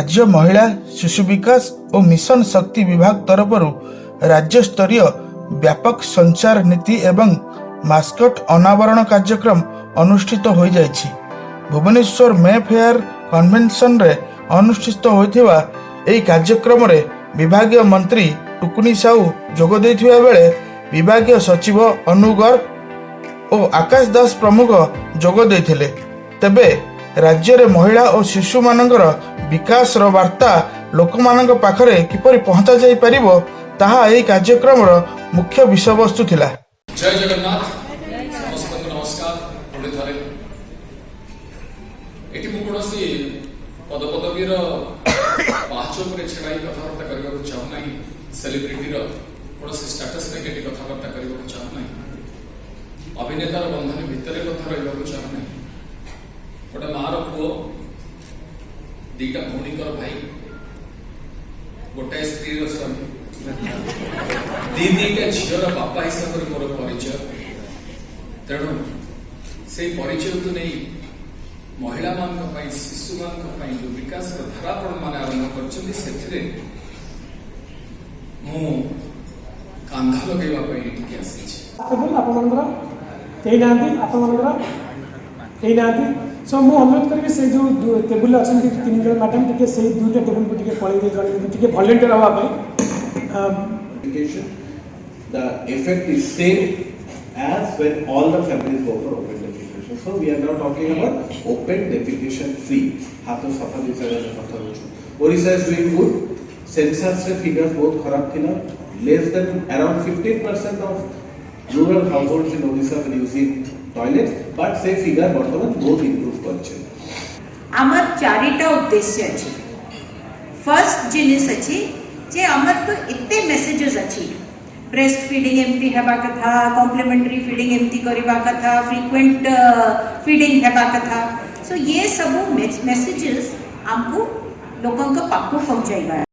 राज्य महिला शिशु विकास और मिशन शक्ति विभाग तरफ राज्य स्तरीय व्यापक संचार नीति एवं मास्कट अनावरण कार्यक्रम अनुष्ठित हो जाइछि। भुवनेश्वर मे फेयर कन्वेंशन रे अनुष्ठित होइथिबा एही कार्यक्रम रे विभागीय मंत्री टुकुनी साहू जोग दैथिबा बेले विभागीय सचिव अनु गर्ग और आकाश दास प्रमुख जोग दैथिले। तेबे राज्य रे महिला और शिशु मानकर विकास रो वार्ता लोक मानक पाखरे किपरि पहुंचा जाई परिबो ताहा एही कार्यक्रम रो मुख्य विषय वस्तु थिला। जय जगन्नाथ समस्त नमस्कार। पुणे थारे एटी मु कोनोसी पदपदवीर पांच ऊपर छड़ाई कथाबार्ता करबा को चाहू नाही। सेलिब्रिटी रो कोनोसी स्टेटस रे केटी कथाबार्ता करबा को चाहू नाही। अभिनेतार बंधन भितरे कथा रहबा को चाहू नाही। गोटे मार पुओ दीटा भौणीकर भाई गोटे स्त्री स्वामी दीटा झीर बापा हिसाब से मोर परिचय। तेणु से परिचय को नहीं महिला मान शिशु मान जो विकास धारापण मान आरंभ कर कांधा लगे सो मु अनुरोध करी से जो टेबुल अच्छा तीन जन मैडम टे से दुईटा टेबुल को पड़े जन वॉलंटियर हाँ। The effect is same as when all the families go for open defecation. So we are now talking about open defecation free. हाथों सफा दिशा का कथा होचु। Odisha is doing good. Census से figures बहुत खराब थिला। Less than around 15% of rural households in Odisha are using toilets, but से figure वर्तमान बहुत improve करछे। आमर चारिटा उद्देश्य अछि। फर्स्ट जिनिस अछि जे आमर तो इतने मेसेजेस अछि। ब्रेस्ट फीडिंग एमती हेबा कथा, कॉम्प्लीमेंटरी फीडिंग एमती करिबा कथा, फ्रीक्वेंट फीडिंग हेबा कथा। सो ये सब मेसेजेस हमको लोगों को पाखु पहुंचाइबा।